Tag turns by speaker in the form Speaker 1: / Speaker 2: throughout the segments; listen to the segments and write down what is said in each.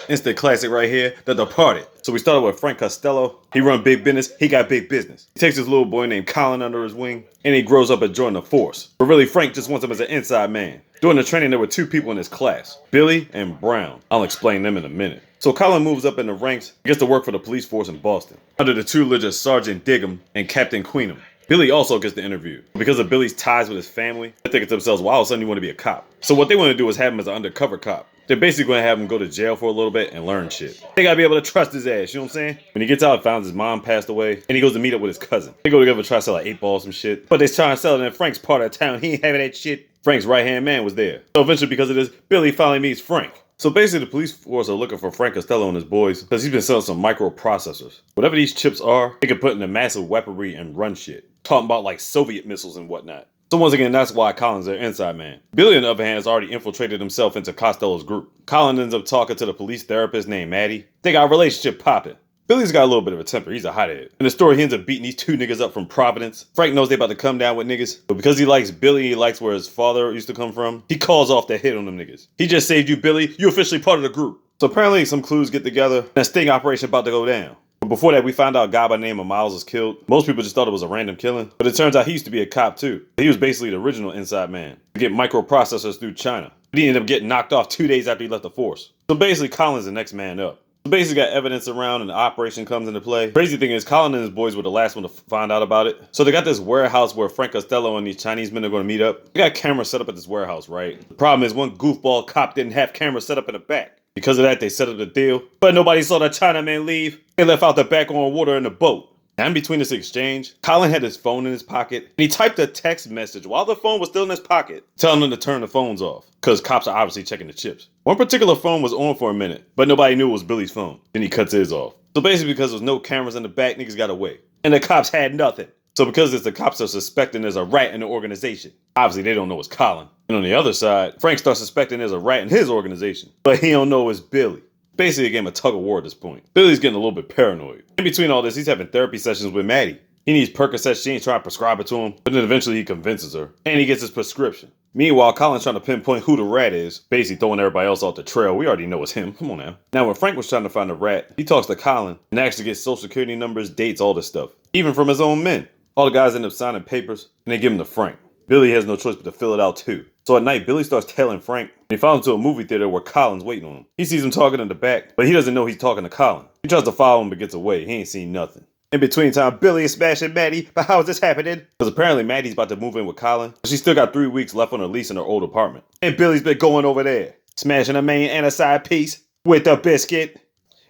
Speaker 1: Instant classic right here, The Departed. So we started with Frank Costello. He run big business, he got big business. He takes this little boy named Colin under his wing, and he grows up and joins the force. But really, Frank just wants him as an inside man. During the training, there were two people in his class, Billy and Brown. I'll explain them in a minute. So Colin moves up in the ranks and gets to work for the police force in Boston, under the tutelage Sergeant Diggum and Captain Queenum. Billy also gets the interview. Because of Billy's ties with his family, they think to themselves, well, all of a sudden you want to be a cop. So what they want to do is have him as an undercover cop. They're basically going to have him go to jail for a little bit and learn shit. They got to be able to trust his ass, you know what I'm saying? When he gets out, finds his mom passed away, and he goes to meet up with his cousin. They go together to try to sell like 8 balls some shit. But they try to sell it in Frank's part of town. He ain't having that shit. Frank's right-hand man was there. So eventually, because of this, Billy finally meets Frank. So basically, the police force are looking for Frank Costello and his boys because he's been selling some microprocessors. Whatever these chips are, they can put into massive weaponry and run shit. Talking about like Soviet missiles and whatnot. So once again, that's why Colin's their inside man. Billy, on the other hand, has already infiltrated himself into Costello's group. Colin ends up talking to the police therapist named Maddie. They got a relationship popping. Billy's got a little bit of a temper. He's a hothead. In the story, he ends up beating these 2 niggas up from Providence. Frank knows they about to come down with niggas, but because he likes Billy, he likes where his father used to come from, he calls off the hit on them niggas. He just saved you, Billy. You officially part of the group. So apparently some clues get together, and a sting operation about to go down. But before that, we found out a guy by the name of Miles was killed. Most people just thought it was a random killing, but it turns out he used to be a cop too. He was basically the original inside man to get microprocessors through China. But he ended up getting knocked off 2 days after he left the force. So basically, Colin's the next man up. So basically got evidence around and the operation comes into play. Crazy thing is Colin and his boys were the last one to find out about it. So they got this warehouse where Frank Costello and these Chinese men are going to meet up. They got cameras set up at this warehouse, right? The problem is one goofball cop didn't have cameras set up in the back. Because of that, they set up the deal. But nobody saw the Chinaman leave. They left out the back on water in the boat. Now, in between this exchange, Colin had his phone in his pocket, and he typed a text message while the phone was still in his pocket, telling them to turn the phones off, because cops are obviously checking the chips. One particular phone was on for a minute, but nobody knew it was Billy's phone. Then he cuts his off. So basically, because there was no cameras in the back, niggas got away. And the cops had nothing. So because the cops are suspecting there's a rat in the organization, obviously they don't know it's Colin. And on the other side, Frank starts suspecting there's a rat in his organization, but he don't know it's Billy. Basically a game of tug of war at this point. Billy's getting a little bit paranoid. In between all this, he's having therapy sessions with Maddie. He needs Percocet, she ain't trying to prescribe it to him, but then eventually he convinces her, and he gets his prescription. Meanwhile, Colin's trying to pinpoint who the rat is, basically throwing everybody else off the trail. We already know it's him, come on now. Now when Frank was trying to find the rat, he talks to Colin and actually gets social security numbers, dates, all this stuff. Even from his own men. All the guys end up signing papers, and they give him to Frank. Billy has no choice but to fill it out too. So at night, Billy starts tailing Frank, and he follows him to a movie theater where Colin's waiting on him. He sees him talking in the back, but he doesn't know he's talking to Colin. He tries to follow him but gets away. He ain't seen nothing. In between time, Billy is smashing Maddie, but how is this happening? Because apparently Maddie's about to move in with Colin, but she's still got 3 weeks left on her lease in her old apartment. And Billy's been going over there, smashing a main and a side piece with a biscuit.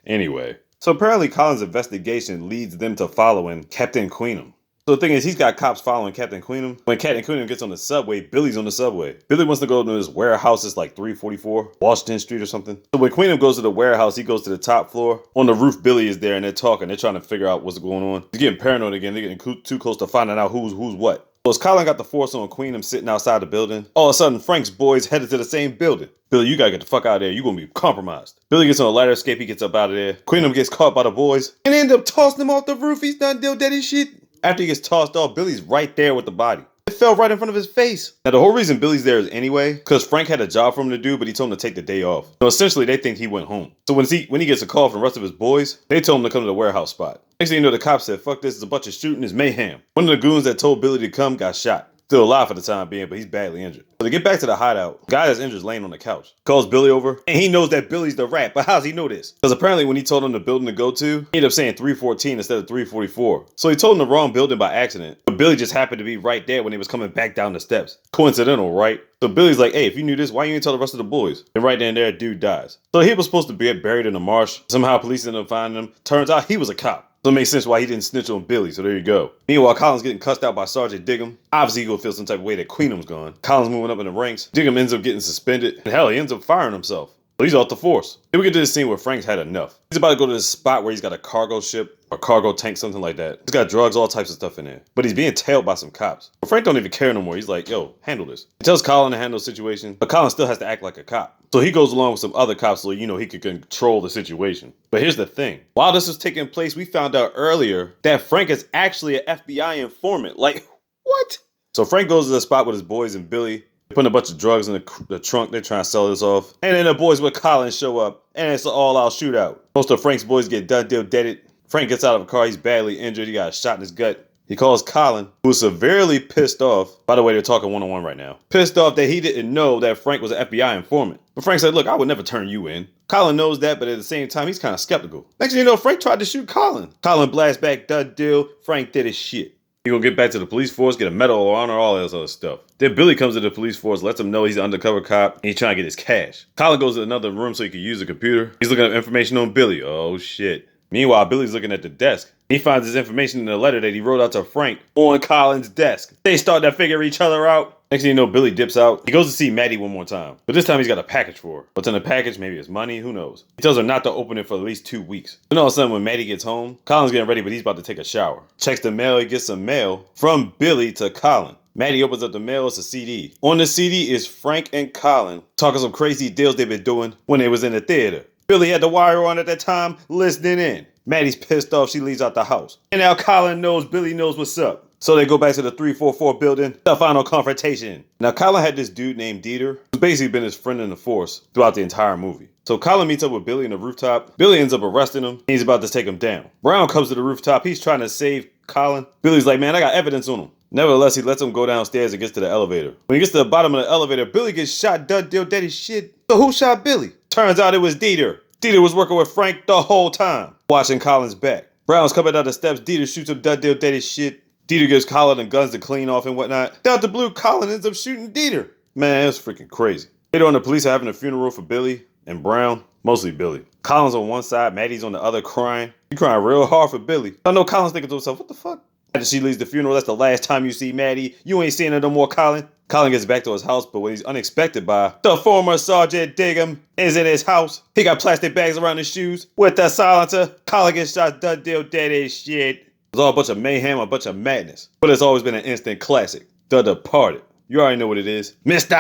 Speaker 1: Anyway, so apparently Colin's investigation leads them to following Captain Queenum. So the thing is, he's got cops following Captain Queenum. When Captain Queenum gets on the subway, Billy's on the subway. Billy wants to go to his warehouse. It's like 344 Washington Street or something. So when Queenum goes to the warehouse, he goes to the top floor. On the roof, Billy is there and they're talking. They're trying to figure out what's going on. He's getting paranoid again. They're getting too close to finding out who's what. So as Colin got the force on Queenum sitting outside the building, all of a sudden Frank's boys headed to the same building. Billy, you gotta get the fuck out of there. You're gonna be compromised. Billy gets on a ladder escape. He gets up out of there. Queenum gets caught by the boys and they end up tossing him off the roof. He's done deal daddy shit. After he gets tossed off, Billy's right there with the body. It fell right in front of his face. Now, the whole reason Billy's there is anyway, because Frank had a job for him to do, but he told him to take the day off. So essentially, they think he went home. So when he gets a call from the rest of his boys, they told him to come to the warehouse spot. Next thing you know, the cops said, fuck this, it's a bunch of shooting, it's mayhem. One of the goons that told Billy to come got shot. Still alive for the time being, but he's badly injured. So to get back to the hideout, the guy that's injured is laying on the couch. Calls Billy over, and he knows that Billy's the rat. But how's he know this? Because apparently when he told him the building to go to, he ended up saying 314 instead of 344. So he told him the wrong building by accident. But Billy just happened to be right there when he was coming back down the steps. Coincidental, right? So Billy's like, hey, if you knew this, why you didn't tell the rest of the boys? And right then and there, dude dies. So he was supposed to be buried in the marsh. Somehow police ended up finding him. Turns out he was a cop. So it makes sense why he didn't snitch on Billy, so there you go. Meanwhile, Colin's getting cussed out by Sergeant Diggum. Obviously, he gonna feel some type of way that Queenum's gone. Colin's moving up in the ranks. Diggum ends up getting suspended. And hell, he ends up firing himself. So he's off the force. Then we get to this scene where Frank's had enough. He's about to go to this spot where he's got a cargo ship or cargo tank, something like that. He's got drugs, all types of stuff in there. But he's being tailed by some cops. But Frank don't even care no more. He's like, yo, handle this. He tells Colin to handle the situation, but Colin still has to act like a cop. So he goes along with some other cops so, you know, he could control the situation. But here's the thing. While this was taking place, we found out earlier that Frank is actually an FBI informant. Like, what? So Frank goes to the spot with his boys and Billy. Putting a bunch of drugs in the trunk. They're trying to sell this off. And then the boys with Colin show up. And it's an all-out shootout. Most of Frank's boys get done deal deaded. Frank gets out of a car. He's badly injured. He got a shot in his gut. He calls Colin, who's severely pissed off. By the way, they're talking one-on-one right now. Pissed off that he didn't know that Frank was an FBI informant. But Frank said, look, I would never turn you in. Colin knows that, but at the same time, he's kind of skeptical. Next thing you know, Frank tried to shoot Colin. Colin blasts back, done deal. Frank did his shit. He gonna get back to the police force, get a medal of honor, all this other stuff. Then Billy comes to the police force, lets him know he's an undercover cop, and he's trying to get his cash. Colin goes to another room so he can use the computer. He's looking at information on Billy. Oh shit. Meanwhile, Billy's looking at the desk. He finds his information in a letter that he wrote out to Frank on Colin's desk. They start to figure each other out. Next thing you know, Billy dips out. He goes to see Maddie one more time. But this time he's got a package for her. What's in the package? Maybe it's money. Who knows? He tells her not to open it for at least 2 weeks. Then all of a sudden when Maddie gets home, Colin's getting ready, but he's about to take a shower. Checks the mail. He gets some mail from Billy to Colin. Maddie opens up the mail. It's a CD. On the CD is Frank and Colin talking some crazy deals they've been doing when they was in the theater. Billy had the wire on at that time, listening in. Maddie's pissed off. She leaves out the house. And now Colin knows Billy knows what's up. So they go back to the 344 building, the final confrontation. Now Colin had this dude named Dieter, who's basically been his friend in the force throughout the entire movie. So Colin meets up with Billy on the rooftop. Billy ends up arresting him. He's about to take him down. Brown comes to the rooftop. He's trying to save Colin. Billy's like, man, I got evidence on him. Nevertheless, he lets him go downstairs and gets to the elevator. When he gets to the bottom of the elevator, Billy gets shot, done deal, dead as shit. So who shot Billy? Turns out it was Dieter. Dieter was working with Frank the whole time, watching Colin's back. Brown's coming down the steps. Dieter shoots him, done deal, dead as shit. Dieter gives Colin the guns to clean off and whatnot. Down the blue, Colin ends up shooting Dieter. Man, it's freaking crazy. Later on, the police are having a funeral for Billy and Brown. Mostly Billy. Colin's on one side, Maddie's on the other crying. She's crying real hard for Billy. I know Colin's thinking to himself, what the fuck? After she leaves the funeral, that's the last time you see Maddie. You ain't seeing her no more, Colin. Colin gets back to his house, but when he's unexpected by the former Sergeant Diggum is in his house. He got plastic bags around his shoes with the silencer. Colin gets shot, done deal, dead as shit. It's all a bunch of mayhem, a bunch of madness. But it's always been an instant classic. The Departed. You already know what it is. Mr.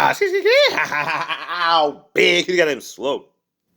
Speaker 1: Ow, big. He got him slow.